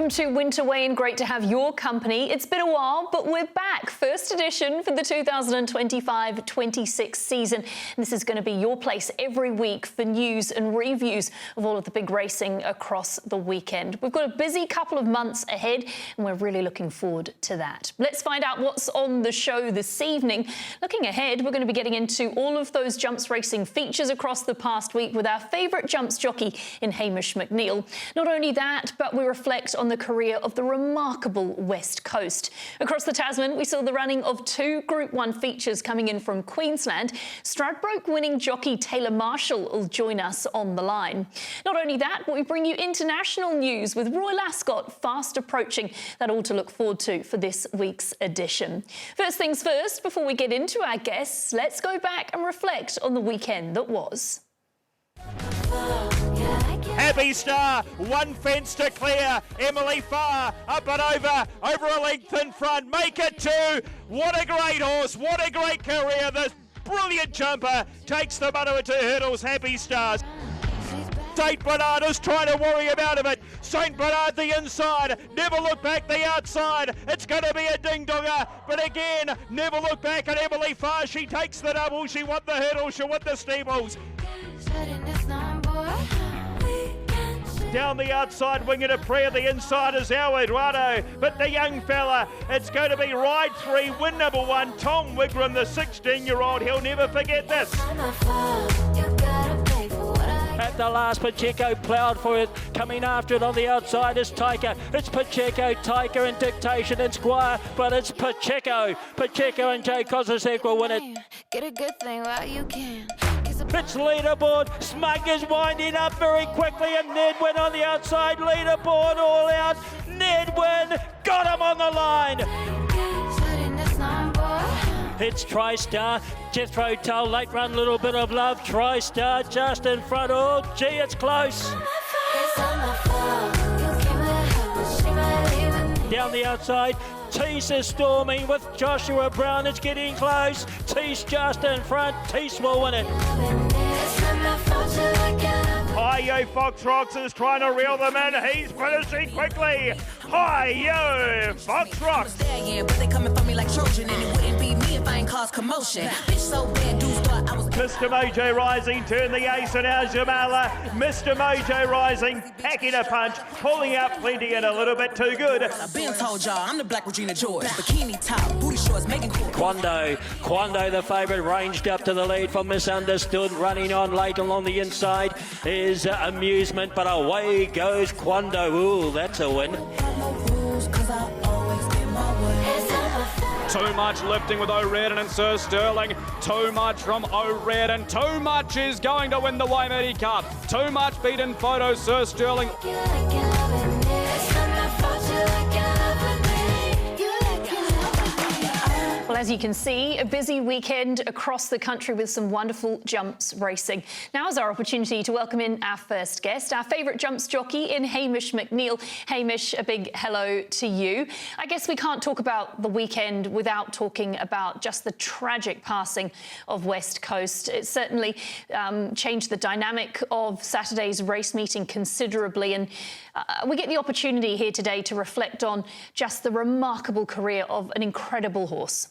Welcome to Winter Weigh-In. Great to have your company. It's been a while, but we're back. First edition for the 2025-26 season. This is going to be your place every week for news and reviews of all of the big racing across the weekend. We've got a busy couple of months ahead, and we're really looking forward to that. Let's find out what's on the show this evening. Looking ahead, we're going to be getting into all of those jumps racing features across the past week with our favourite jumps jockey in Hamish McNeil. Not only that, but we reflect on the career of the remarkable West Coast. Across the Tasman, we saw the running of two Group 1 features coming in from Queensland. Stradbroke winning jockey Taylor Marshall will join us on the line. Not only that, but we bring you international news with Royal Ascot fast approaching. That all to look forward to for this week's edition. First things first, before we get into our guests, let's go back and reflect on the weekend that was. Happy Star, one fence to clear. Emily Farr up and over a length in front. Make it two. What a great horse. What a great career. This brilliant jumper takes them under two hurdles. Happy Stars. St. Bernard is trying to worry about it. St. Bernard the inside, never look back the outside. It's going to be a ding-donger, but again, never look back at Emily Farr. She takes the double, she won the hurdle, she won the steebles. Down the outside, wing it a prayer. The inside is our Eduardo, but the young fella, it's going to be ride 3, win number 1, Tom Wigram, the 16-year-old. He'll never forget this. At the last, Pacheco ploughed for it. Coming after it on the outside is Tiker. It's Pacheco, Tiker and Dictation and Squire, but it's Pacheco. Pacheco and Jay Kozasek will win it. Get a good thing while you can. It's leaderboard. Smug is winding up very quickly, and Nedwin on the outside. Leaderboard all out. Nedwin got him on the line. It's TriStar. Jethro Tull, late run, little bit of love. TriStar just in front. Oh, gee, it's close. Down the outside, Teese is storming with Joshua Brown. It's getting close. Teese just in front. Teese will win it. Hi-Yo Fox Rocks is trying to reel them in. He's finishing quickly. Hi-Yo Fox Rocks. But they coming for me like Trojan, and it wouldn't be me if I ain't caused commotion. Bitch so bad, dudes thought I was. Mr. Mojo Rising, turn the ace and now Jamala. Mr. Mojo Rising, packing a punch, pulling out plenty and a little bit too good. I've been told y'all, I'm the Black Regina George. Bikini top, booty shorts, making cool. Quando the favourite, ranged up to the lead from Misunderstood. Running on late along the inside is Amusement, but away goes Quando. Ooh, that's a win. Too much lifting with O'Riordan and Sir Sterling. Too much from O'Riordan. Too much is going to win the Waimiri Cup. Too much beaten photo, Sir Sterling. Well, as you can see, a busy weekend across the country with some wonderful jumps racing. Now is our opportunity to welcome in our first guest, our favourite jumps jockey in Hamish McNeil. Hamish, a big hello to you. I guess we can't talk about the weekend without talking about just the tragic passing of West Coast. It certainly changed the dynamic of Saturday's race meeting considerably, and we get the opportunity here today to reflect on just the remarkable career of an incredible horse.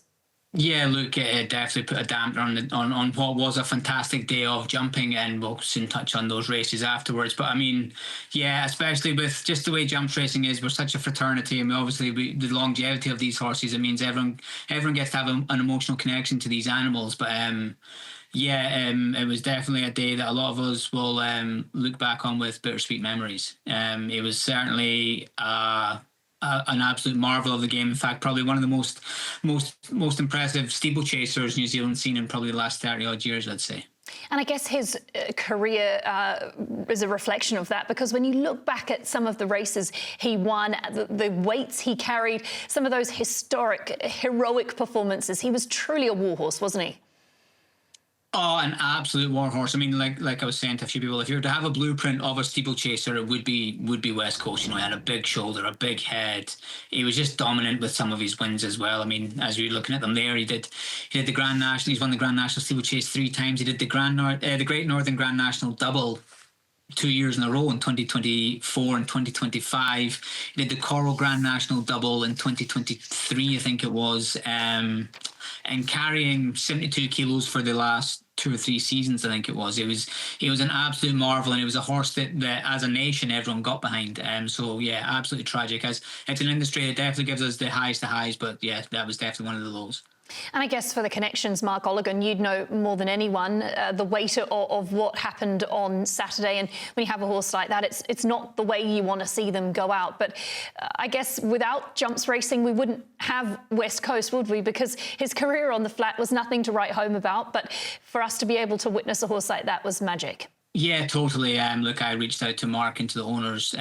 Yeah, look, it definitely put a damper on what was a fantastic day of jumping, and we'll soon touch on those races afterwards. But I mean, yeah, especially with just the way jumps racing is, we're such a fraternity. I mean, obviously, the longevity of these horses, it means everyone gets to have an emotional connection to these animals. But it was definitely a day that a lot of us will look back on with bittersweet memories. It was certainly an absolute marvel of the game. In fact, probably one of the most impressive steeplechasers New Zealand's seen in probably the last 30 odd years, I'd say. And I guess his career is a reflection of that, because when you look back at some of the races he won, the weights he carried, some of those historic, heroic performances, he was truly a warhorse, wasn't he? Oh, an absolute warhorse. I mean, like I was saying to a few people, if you were to have a blueprint of a steeplechaser, it would be West Coast. You know, he had a big shoulder, a big head. He was just dominant with some of his wins as well. I mean, as you're looking at them there, he did the Grand National. He's won the Grand National steeplechase 3 times. He did the Great Northern Grand National double 2 years in a row in 2024 and 2025. He did the Coral Grand National double in 2023, I think it was, and carrying 72 kilos for the last 2 or 3 seasons, I think it was. It was an absolute marvel, and it was a horse that as a nation everyone got behind. So yeah, absolutely tragic. As it's an industry, it definitely gives us the highs to highs, but yeah, that was definitely one of the lows. And I guess for the connections, Mark Olligan, you'd know more than anyone the weight of what happened on Saturday. And when you have a horse like that, it's not the way you want to see them go out. But I guess without jumps racing, we wouldn't have West Coast, would we? Because his career on the flat was nothing to write home about. But for us to be able to witness a horse like that was magic. Yeah, totally. Look, I reached out to Mark and to the owners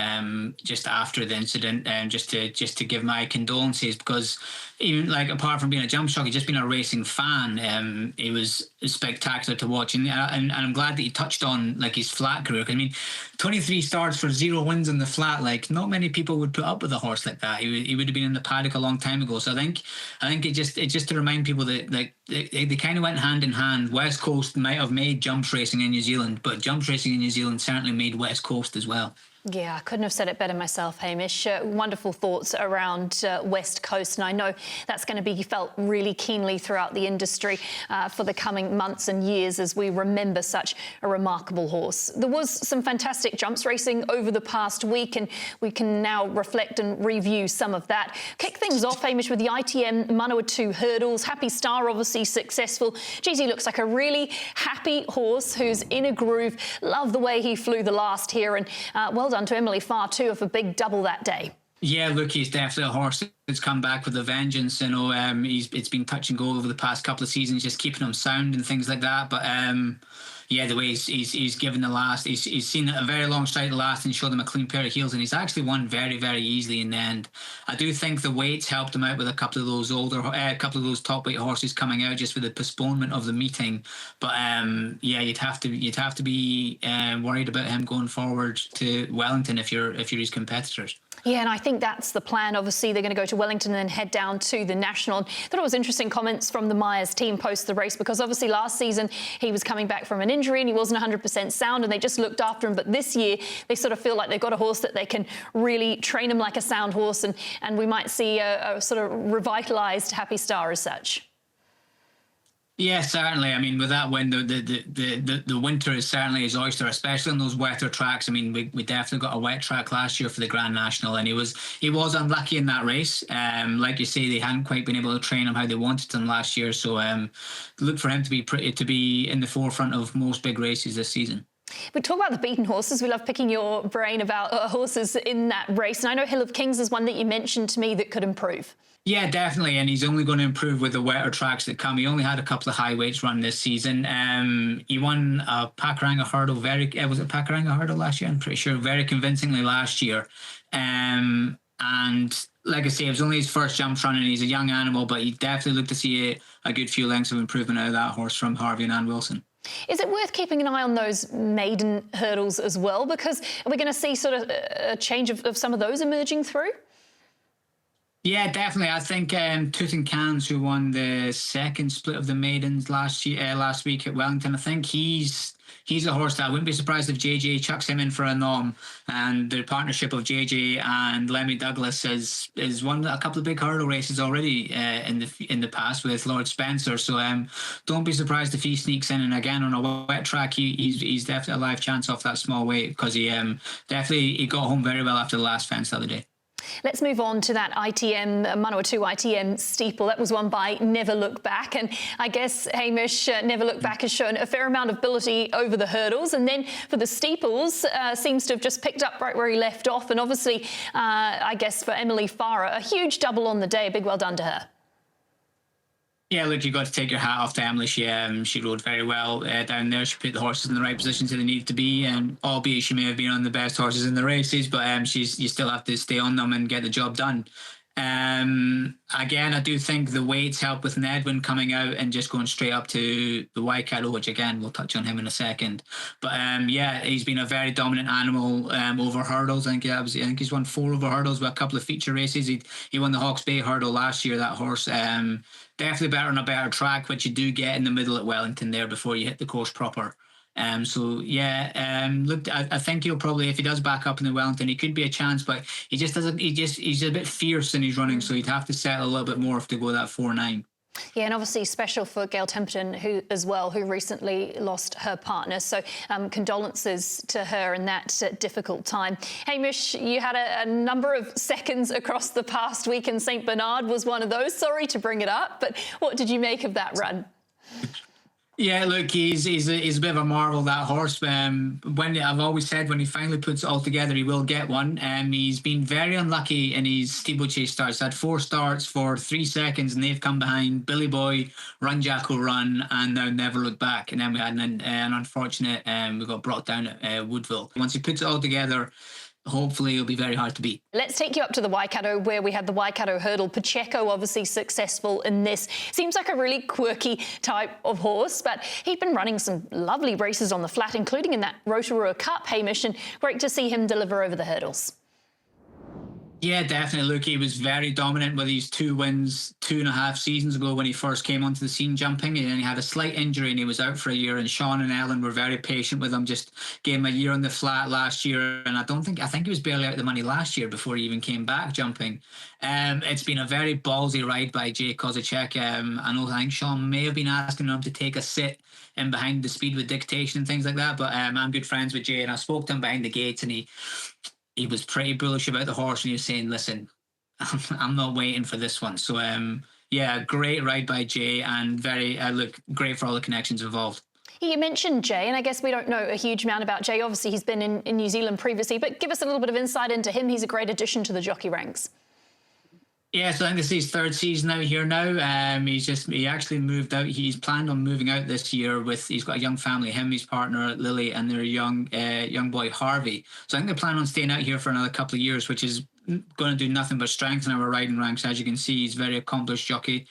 just after the incident, just to give my condolences, because even like apart from being a jump jockey, just being a racing fan, it was spectacular to watch. And I'm glad that he touched on like his flat career. 'Cause, I mean, 23 starts for 0 wins in the flat. Like not many people would put up with a horse like that. He would have been in the paddock a long time ago. So I think it just to remind people that like they kind of went hand in hand. West Coast might have made jumps racing in New Zealand, but jumps racing in New Zealand certainly made West Coast as well. Yeah, I couldn't have said it better myself, Hamish. Wonderful thoughts around West Coast, and I know that's going to be felt really keenly throughout the industry for the coming months and years as we remember such a remarkable horse. There was some fantastic jumps racing over the past week, and we can now reflect and review some of that. Kick things off, Hamish, with the ITM Manawatu hurdles. Happy Star, obviously successful. Geez, he looks like a really happy horse who's in a groove. Love the way he flew the last here, and well done to Emily Farr too of a big double that day. Yeah, look, he's definitely a horse that's come back with a vengeance. You know, it's been touch and go over the past couple of seasons, just keeping him sound and things like that. But yeah, the way he's given the last, he's seen a very long stride the last and showed him a clean pair of heels, and he's actually won very, very easily in the end. I do think the weights helped him out with a couple of those top weight horses coming out just with the postponement of the meeting. But yeah, you'd have to be worried about him going forward to Wellington if you're his competitors. Yeah, and I think that's the plan. Obviously, they're going to go to Wellington and then head down to the National. I thought it was interesting comments from the Myers team post the race, because obviously last season he was coming back from an injury and he wasn't 100% sound, and they just looked after him. But this year they sort of feel like they've got a horse that they can really train him like a sound horse, and we might see a sort of revitalised Happy Star as such. Yeah, certainly. I mean, with that win, the winter is certainly his oyster, especially on those wetter tracks. I mean, we definitely got a wet track last year for the Grand National, and he was unlucky in that race. Like you say, they hadn't quite been able to train him how they wanted him last year. So look for him to be in the forefront of most big races this season. We talk about the beaten horses. We love picking your brain about horses in that race. And I know Hill of Kings is one that you mentioned to me that could improve. Yeah, definitely, and he's only going to improve with the wetter tracks that come. He only had a couple of high weights run this season. He won a Pakuranga hurdle. Was it Pakuranga hurdle last year? I'm pretty sure, very convincingly last year. And like I say, it was only his first jump run, and he's a young animal, but he definitely looked to see a good few lengths of improvement out of that horse from Harvey and Ann Wilson. Is it worth keeping an eye on those maiden hurdles as well? Because are we going to see sort of a change of some of those emerging through? Yeah, definitely. I think Tutankhamun's, who won the second split of the maidens last week at Wellington, I think he's a horse that I wouldn't be surprised if JJ chucks him in for a nom. And the partnership of JJ and Lemmy Douglas has won a couple of big hurdle races already in the past with Lord Spencer. So don't be surprised if he sneaks in. And again, on a wet track, he's definitely a live chance off that small weight, because he got home very well after the last fence the other day. Let's move on to that ITM, Manawatu ITM steeple. That was won by Never Look Back. And I guess, Hamish, Never Look Back has shown a fair amount of ability over the hurdles. And then for the steeples, seems to have just picked up right where he left off. And obviously, I guess for Emily Farr, a huge double on the day. A big well done to her. Yeah, look, you've got to take your hat off to Emily. She rode very well down there. She put the horses in the right positions where they needed to be, and albeit she may have been on the best horses in the races, but you still have to stay on them and get the job done. Again, I do think the weights help with Nedwin coming out and just going straight up to the Waikato, which again we'll touch on him in a second. But yeah, he's been a very dominant animal over hurdles. I think he's won 4 over hurdles with a couple of feature races. He won the Hawke's Bay hurdle last year. That horse definitely better on a better track, which you do get in the middle at Wellington there before you hit the course proper. So yeah, look, I think he'll probably, if he does back up in the Wellington, he could be a chance, but he just doesn't. He's a bit fierce in his running, so he'd have to settle a little bit more to go that 4-9. Yeah, and obviously special for Gail Temperton, who recently lost her partner. So condolences to her in that difficult time. Hamish, you had a number of seconds across the past week, and St Bernard was one of those. Sorry to bring it up, but what did you make of that run? Yeah, look, he's a bit of a marvel, that horse. When I've always said, when he finally puts it all together, he will get one. He's been very unlucky in his steeplechase starts. Had 4 starts for 3 seconds, and they've come behind Billy Boy, Run Jackal Run, and now Never Look Back. And then we had an unfortunate, we got brought down at Woodville. Once he puts it all together, hopefully it'll be very hard to beat. Let's take you up to the Waikato, where we had the Waikato hurdle. Pacheco obviously successful in this. Seems like a really quirky type of horse, but he'd been running some lovely races on the flat, including in that Rotorua Cup, Hamish, and great to see him deliver over the hurdles. Yeah, definitely. Look, he was very dominant with his 2 wins 2.5 seasons ago when he first came onto the scene jumping, and he had a slight injury and he was out for a year, and Sean and Ellen were very patient with him, just gave him a year on the flat last year, and I think he was barely out of the money last year before he even came back jumping. It's been a very ballsy ride by Jay Kozicek. I think Sean may have been asking him to take a sit in behind the speed with dictation and things like that, but I'm good friends with Jay, and I spoke to him behind the gates, and he was pretty bullish about the horse, and he was saying, listen, I'm not waiting for this one. So, yeah, great ride by Jay, and very, great for all the connections involved. You mentioned Jay, and I guess we don't know a huge amount about Jay. Obviously, he's been in New Zealand previously, but give us a little bit of insight into him. He's a great addition to the jockey ranks. Yeah, so I think this is his 3rd season out here now. He actually moved out. He's planned on moving out this year he's got a young family, him, his partner, Lily, and their young boy, Harvey. So I think they plan on staying out here for another couple of years, which is going to do nothing but strengthen our riding ranks. As you can see, he's a very accomplished jockey.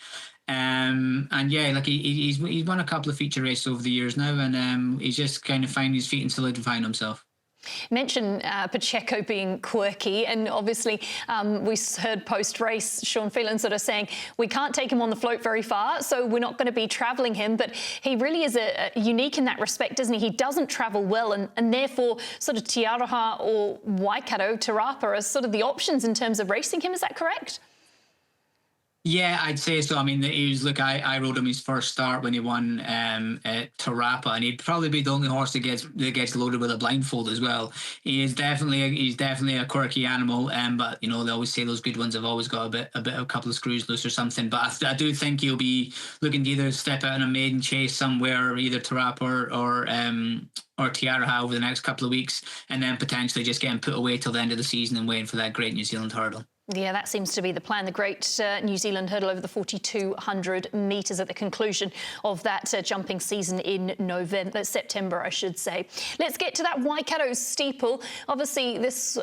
And yeah, he's won a couple of feature races over the years now, and he's just kind of finding his feet and solidifying himself. Mention Pacheco being quirky, and obviously we heard post-race Sean Phelan sort of saying we can't take him on the float very far, so we're not going to be travelling him, but he really is unique in that respect, isn't he? He doesn't travel well, and therefore sort of Te Aroha or Waikato, Te Rapa are sort of the options in terms of racing him. Is that correct? Yeah, I'd say so. I mean, I rode him his first start when he won at Te Rapa, and he'd probably be the only horse that gets loaded with a blindfold as well. He's definitely a quirky animal, but they always say those good ones have always got a couple of screws loose or something. But I do think he'll be looking to either step out in a maiden chase somewhere, either Te Rapa or Te Aroha over the next couple of weeks, and then potentially just getting put away till the end of the season and waiting for that great New Zealand hurdle. Yeah, that seems to be the plan. The great New Zealand hurdle over the 4,200 metres at the conclusion of that jumping season in September, I should say. Let's get to that Waikato steeple. Obviously, this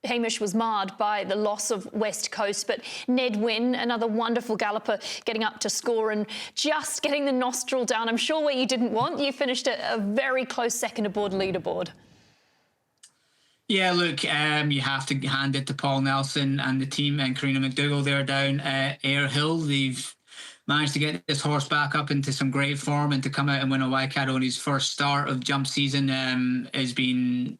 Hamish was marred by the loss of West Coast, but Ned Wynn, another wonderful galloper, getting up to score and just getting the nostril down. I'm sure where you didn't want. You finished a very close second aboard leaderboard. Yeah, look, you have to hand it to Paul Nelson and the team, and Karina McDougall there down at Ayr Hill. They've managed to get this horse back up into some great form, and to come out and win a Waikato in his first start of jump season has been,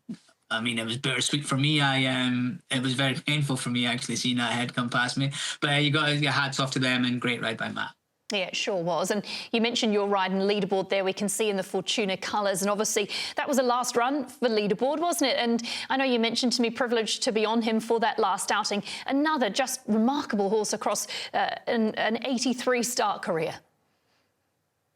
I mean, it was bittersweet for me. It was very painful for me actually seeing that head come past me. But you got your hats off to them, and great ride by Matt. Yeah, it sure was. And you mentioned your ride and leaderboard there. We can see in the Fortuna colours. And obviously that was a last run for leaderboard, wasn't it? And I know you mentioned to me, privileged to be on him for that last outing. Another just remarkable horse across an 83 start career.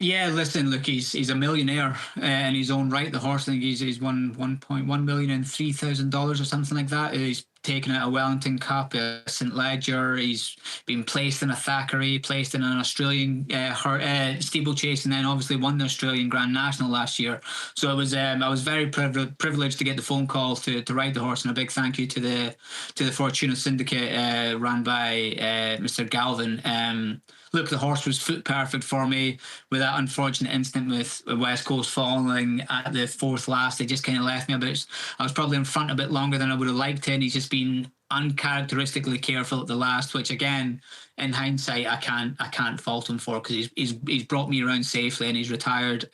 Yeah, listen, look, he's a millionaire in his own right. The horse, I think he's won $1.1 million and $3,000 or something like that. He's taken out a Wellington Cup, a St Ledger. He's been placed in a Thackeray, placed in an Australian steeplechase, and then obviously won the Australian Grand National last year. So it was I was very privileged to get the phone call to ride the horse, and a big thank you to the Fortuna Syndicate run by Mr. Galvin. Look, the horse was foot perfect for me with that unfortunate incident with West Coast falling at the fourth last. It just kind of left me a bit. I was probably in front a bit longer than I would have liked to, and he's just been uncharacteristically careful at the last, which again, in hindsight, I can't fault him for, because he's brought me around safely, and he's retired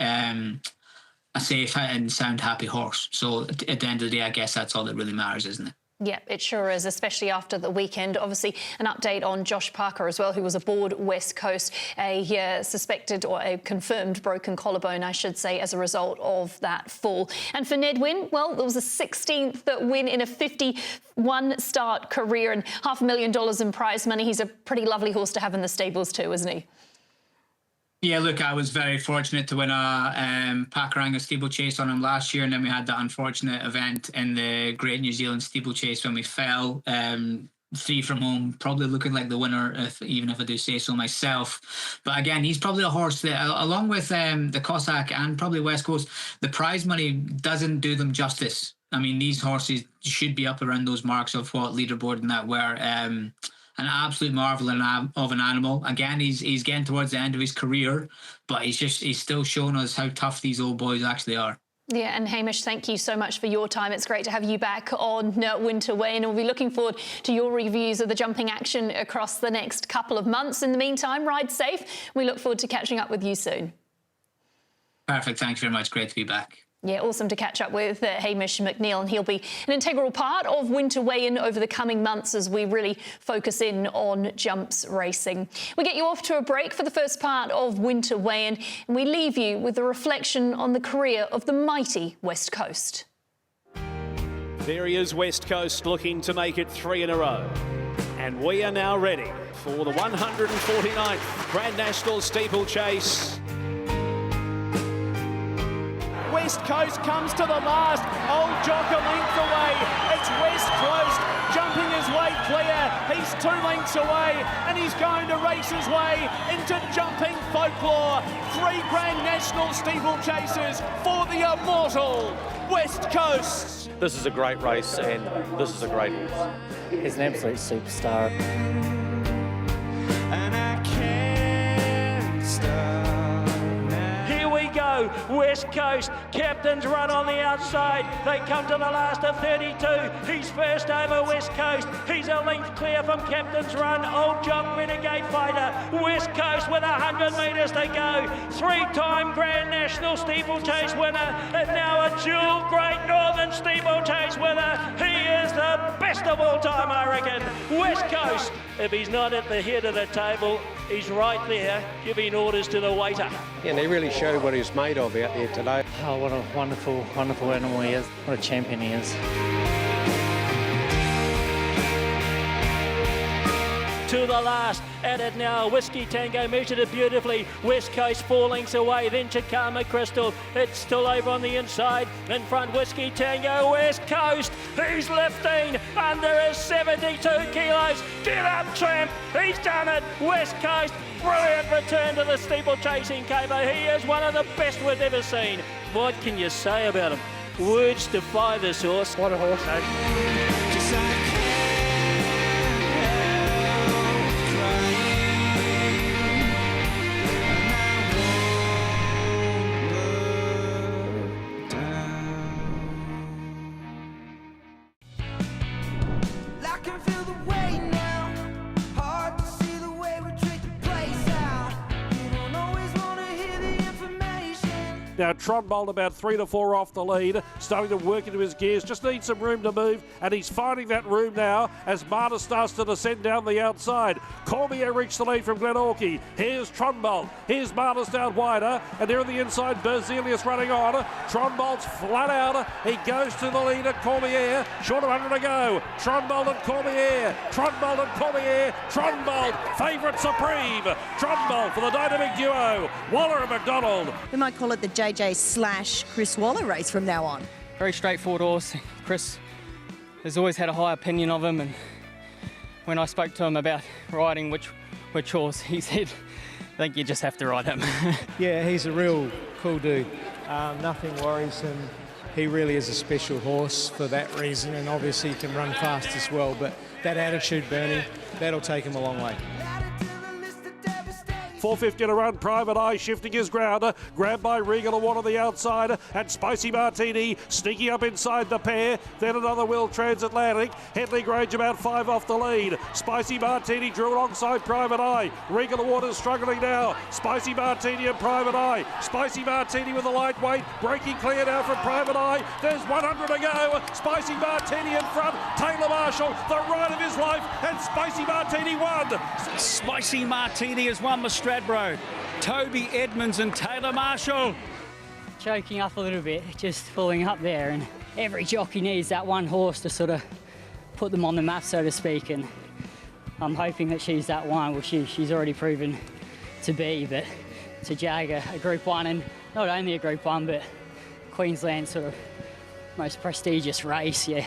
a safe and sound, happy horse. So at the end of the day, I guess that's all that really matters, isn't it? Yeah, it sure is, especially after the weekend. Obviously, an update on Josh Parker as well, who was aboard West Coast, a suspected or a confirmed broken collarbone, I should say, as a result of that fall. And for Ned Wynn, well, there was a 16th win in a 51-start career and $500,000 in prize money. He's a pretty lovely horse to have in the stables too, isn't he? Yeah, look, I was very fortunate to win a Pakuranga steeplechase on him last year, and then we had that unfortunate event in the Great New Zealand steeplechase when we fell 3 from home, probably looking like the winner, even if I do say so myself. But again, he's probably a horse that, along with the Cossack and probably West Coast, the prize money doesn't do them justice. I mean, these horses should be up around those marks of what leaderboard and that were. An absolute marvel of an animal. Again, he's getting towards the end of his career, but he's still showing us how tough these old boys actually are. Yeah, and Hamish, thank you so much for your time. It's great to have you back on Winter Weigh, and we'll be looking forward to your reviews of the jumping action across the next couple of months. In the meantime, ride safe. We look forward to catching up with you soon. Perfect. Thanks very much. Great to be back. Yeah, awesome to catch up with Hamish McNeil, and he'll be an integral part of Winter Weigh-In over the coming months as we really focus in on jumps racing. We get you off to a break for the first part of Winter Weigh-In, and we leave you with a reflection on the career of the mighty West Coast. There he is, West Coast, looking to make it 3 in a row. And we are now ready for the 149th Grand National Steeplechase. West Coast comes to the last. Old Jock a length away. It's West Coast jumping his way clear. He's 2 lengths away, and he's going to race his way into jumping folklore. 3 Grand National steeplechases for the immortal West Coast. This is a great race, and this is a great horse. He's an absolute superstar. And I can't stop. Go. West Coast, captain's run on the outside. They come to the last of 32. He's first over West Coast. He's a length clear from captain's run. Old Jock Renegade Fighter. West Coast with 100 metres to go. 3-time Grand National Steeplechase winner, and now a dual Great Northern Steeplechase winner. He is the best of all time, I reckon. West Coast, if he's not at the head of the table, he's right there giving orders to the waiter. Yeah, and he really showed what he's made of out there today. Oh, what a wonderful, wonderful animal he is. What a champion he is. To the last, at it now, Whiskey Tango measured it beautifully. West Coast 4 lengths away, then Chikama Crystal. It's still over on the inside. In front, Whiskey Tango, West Coast. He's lifting under his 72 kilos. Get up, champ. He's done it. West Coast, brilliant return to the steeplechasing caper. He is one of the best we've ever seen. What can you say about him? Words defy this horse. What a horse. Now Tronbold about 3 to 4 off the lead, starting to work into his gears, just needs some room to move, and he's finding that room now as Marta starts to descend down the outside. Cormier reached the lead from Glenorchy. Here's Tronbold, here's Marta's down wider, and there on the inside Berzelius running on. Tronbold's flat out, he goes to the leader, Cormier, short of 100 to go. Tronbold and Cormier, Tronbold and Cormier, Tronbold, favourite supreme. Tronbold for the dynamic duo, Waller and McDonald. We might call it the JJ/Chris Waller race from now on. Very straightforward horse. Chris has always had a high opinion of him, and when I spoke to him about riding which horse, he said, I think you just have to ride him. Yeah, he's a real cool dude. Nothing worries him. He really is a special horse for that reason, and obviously he can run fast as well, but that attitude, Bernie, that'll take him a long way. 450 to run. Private Eye shifting his ground. Grabbed by Regal and one on the outside. And Spicy Martini sneaking up inside the pair. Then another Will Transatlantic. Headley Grange about 5 off the lead. Spicy Martini drew alongside Private Eye. Regal and Waters struggling now. Spicy Martini and Private Eye. Spicy Martini with a lightweight. Breaking clear now from Private Eye. There's 100 to go. Spicy Martini in front. Taylor Marshall, the ride of his life. And Spicy Martini won. Spicy Martini has won the Stradbroke. Toby Edmonds and Taylor Marshall. Choking up a little bit, just pulling up there, and every jockey needs that one horse to sort of put them on the map, so to speak, and I'm hoping that she's that one. Well, she's already proven to be, but to jag a Group 1, and not only a Group 1, but Queensland's sort of most prestigious race, yeah,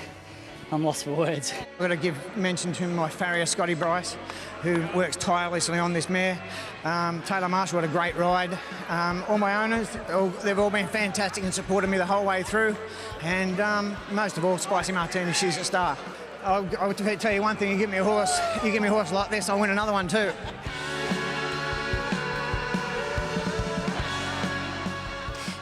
I'm lost for words. I've got to give mention to my farrier, Scotty Bryce, who works tirelessly on this mare. Taylor Marshall had a great ride. All my owners, they've all been fantastic and supported me the whole way through. And most of all, Spicy Martini, she's a star. I'll tell you one thing, you give me a horse like this, I'll win another one too.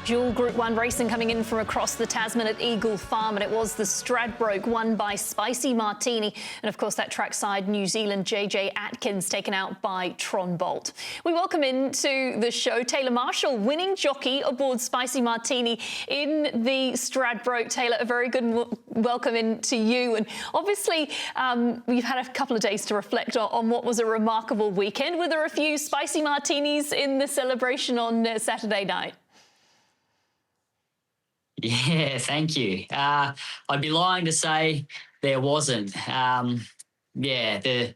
Dual Group 1 racing coming in from across the Tasman at Eagle Farm, and it was the Stradbroke won by Spicy Martini, and of course that trackside New Zealand JJ Atkins taken out by Tron Bolt. We welcome into the show Taylor Marshall, winning jockey aboard Spicy Martini in the Stradbroke. Taylor, a very good welcome in to you, and obviously we've had a couple of days to reflect on what was a remarkable weekend. Were there a few Spicy Martinis in the celebration on Saturday night? Yeah, thank you. I'd be lying to say there wasn't. The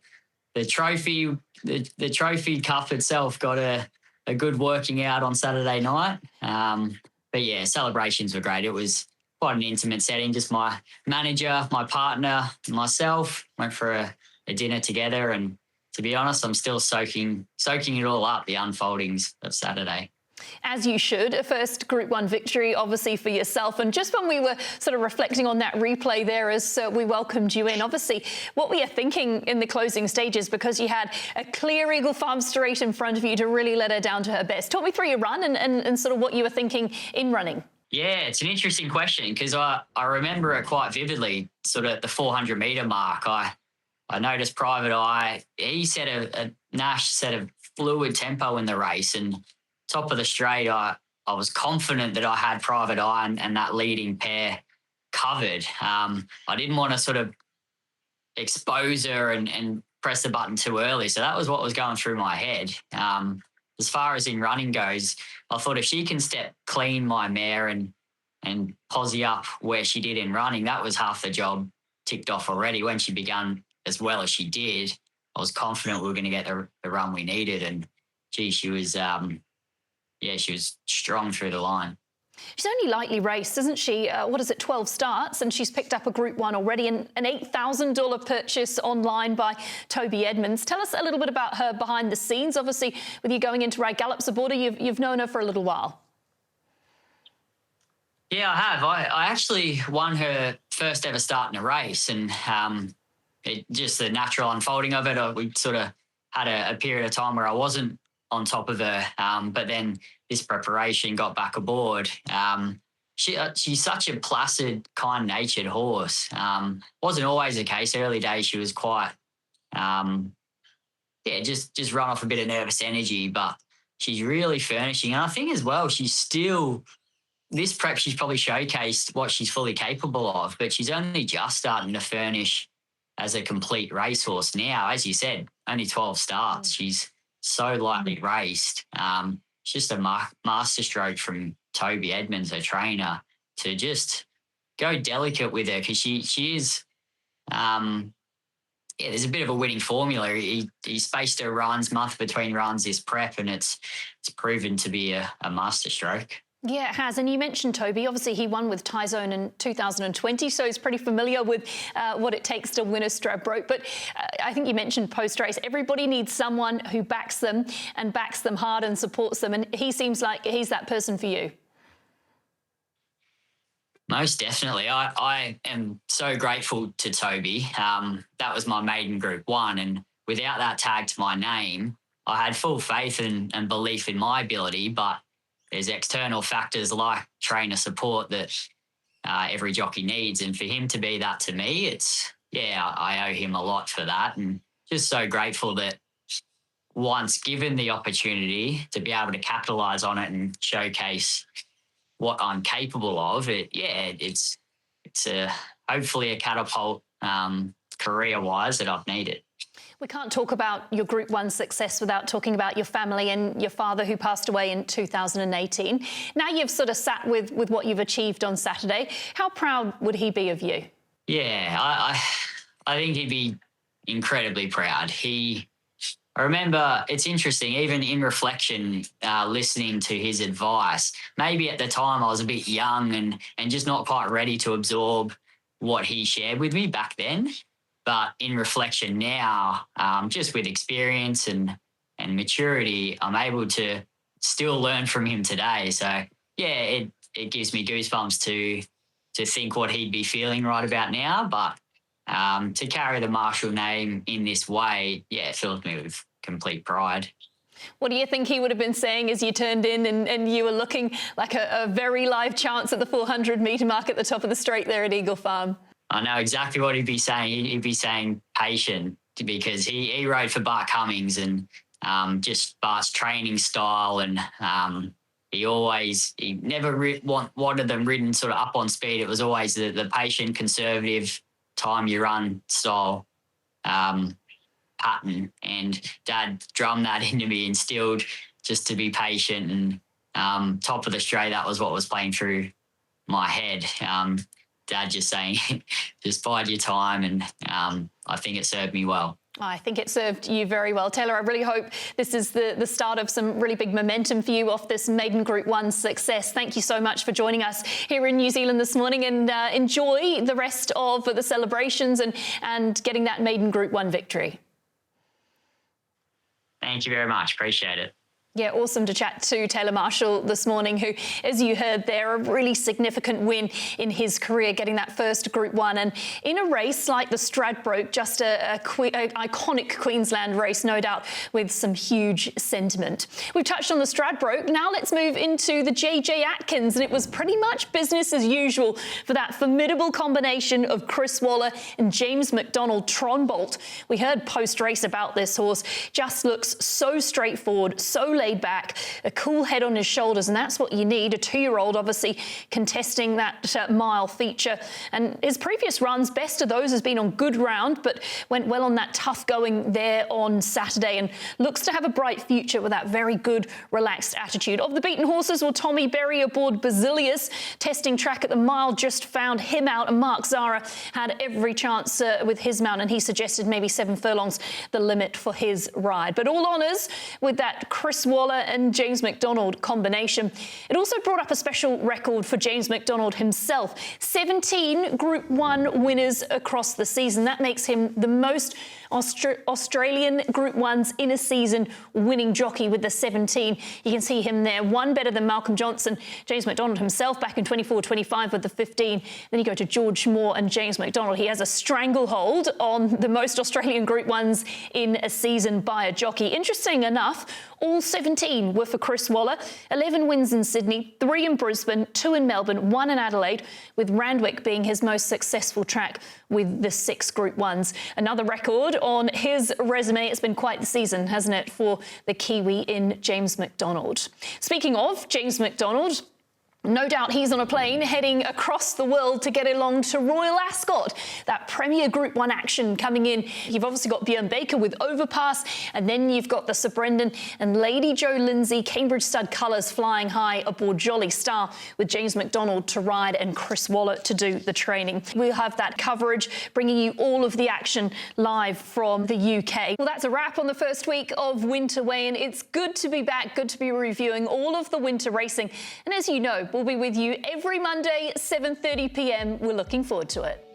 trophy, the trophy cup itself got a good working out on Saturday night. But yeah, celebrations were great. It was quite an intimate setting. Just my manager, my partner, myself went for a dinner together, and to be honest, I'm still soaking it all up, the unfoldings of Saturday. As you should. A first Group 1 victory, obviously, for yourself. And just when we were sort of reflecting on that replay there as we welcomed you in, obviously, what were you thinking in the closing stages? Because you had a clear Eagle Farm straight in front of you to really let her down to her best. Talk me through your run and sort of what you were thinking in running. Yeah, it's an interesting question because I remember it quite vividly, sort of at the 400-metre mark. I noticed Private Eye, Nash set a fluid tempo in the race, and top of the straight, I was confident that I had Private Eye and that leading pair covered. I didn't want to sort of expose her and press the button too early. So that was what was going through my head. As far as in running goes, I thought if she can step clean my mare and posse up where she did in running, that was half the job ticked off already. When she began as well as she did, I was confident we were going to get the run we needed. And gee, she was strong through the line. She's only lightly raced, isn't she? 12 starts, and she's picked up a Group 1 already, and an $8,000 purchase online by Toby Edmonds. Tell us a little bit about her behind the scenes. Obviously, with you going into Ray Gallop's aboard her, you've known her for a little while. Yeah, I have. I actually won her first ever start in a race, and just the natural unfolding of it. We sort of had a period of time where I wasn't on top of her, but then this preparation got back aboard. She's such a placid, kind-natured horse. Wasn't always the case. Early days she was quite, just run off a bit of nervous energy, but she's really furnishing. And I think as well, this prep she's probably showcased what she's fully capable of, but she's only just starting to furnish as a complete racehorse now. As you said, only 12 starts. She's so lightly raced. It's just a masterstroke from Toby Edmonds, her trainer, to just go delicate with her, because she is, there's a bit of a winning formula. He spaced her runs, month between runs this prep, and it's proven to be a masterstroke. Yeah, it has. And you mentioned Toby. Obviously, he won with Tyzone in 2020, so he's pretty familiar with what it takes to win a Stradbroke. But I think you mentioned post-race, everybody needs someone who backs them and backs them hard and supports them. And he seems like he's that person for you. Most definitely. I am so grateful to Toby. That was my maiden Group 1. And without that tag to my name, I had full faith and belief in my ability, but there's external factors like trainer support that every jockey needs. And for him to be that to me, I owe him a lot for that. And just so grateful that once given the opportunity to be able to capitalise on it and showcase what I'm capable of, it's hopefully a catapult career-wise that I've needed. We can't talk about your Group 1 success without talking about your family and your father who passed away in 2018. Now you've sort of sat with what you've achieved on Saturday. How proud would he be of you? Yeah, I think he'd be incredibly proud. I remember, it's interesting, even in reflection, listening to his advice, maybe at the time I was a bit young and just not quite ready to absorb what he shared with me back then. But in reflection now, just with experience and maturity, I'm able to still learn from him today. So, yeah, it gives me goosebumps to think what he'd be feeling right about now. But to carry the Marshall name in this way, it fills me with complete pride. What do you think he would have been saying as you turned in and you were looking like a very live chance at the 400-metre mark at the top of the straight there at Eagle Farm? I know exactly what he'd be saying. He'd be saying patient, because he rode for Bart Cummings and just Bart's training style, and he never wanted them ridden sort of up on speed. It was always the patient, conservative, time you run style pattern. And Dad drummed that into me, instilled just to be patient, and top of the straight, that was what was playing through my head. Dad just saying, just bide your time, and I think it served me well. I think it served you very well. Taylor, I really hope this is the start of some really big momentum for you off this maiden Group 1 success. Thank you so much for joining us here in New Zealand this morning, and enjoy the rest of the celebrations and getting that maiden Group 1 victory. Thank you very much. Appreciate it. Yeah, awesome to chat to Taylor Marshall this morning, who, as you heard there, a really significant win in his career, getting that first Group 1. And in a race like the Stradbroke, just an iconic Queensland race, no doubt, with some huge sentiment. We've touched on the Stradbroke. Now let's move into the JJ Atkins. And it was pretty much business as usual for that formidable combination of Chris Waller and James McDonald Tronbolt. We heard post-race about this horse. Just looks so straightforward, so laid back, a cool head on his shoulders, and that's what you need. A 2-year-old obviously contesting that mile feature, and his previous runs, best of those, has been on good ground, but went well on that tough going there on Saturday, and looks to have a bright future with that very good, relaxed attitude. Of the beaten horses, well, Tommy Berry aboard Basilius, testing track at the mile, just found him out, and Mark Zara had every chance with his mount, and he suggested maybe 7 furlongs the limit for his ride. But all honours with that Chris Waller and James McDonald combination. It also brought up a special record for James McDonald himself. 17 Group 1 winners across the season. That makes him the most Australian Group 1s in a season winning jockey with the 17. You can see him there, one better than Malcolm Johnson. James McDonald himself back in 24-25 with the 15. Then you go to George Moore and James McDonald. He has a stranglehold on the most Australian Group 1s in a season by a jockey. Interesting enough, all 17 were for Chris Waller. 11 wins in Sydney, 3 in Brisbane, 2 in Melbourne, 1 in Adelaide, with Randwick being his most successful track with the 6 Group 1s. Another record on his resume. It's been quite the season, hasn't it, for the Kiwi in James McDonald. Speaking of James McDonald, no doubt he's on a plane heading across the world to get along to Royal Ascot. That Premier Group 1 action coming in. You've obviously got Björn Baker with Overpass, and then you've got the Sir Brendan and Lady Joe Lindsay Cambridge Stud colours flying high aboard Jolly Star with James McDonald to ride and Chris Waller to do the training. We'll have that coverage, bringing you all of the action live from the UK. Well, that's a wrap on the first week of winter weigh-in. It's good to be back, good to be reviewing all of the winter racing. And as you know, we'll be with you every Monday, 7:30 p.m. We're looking forward to it.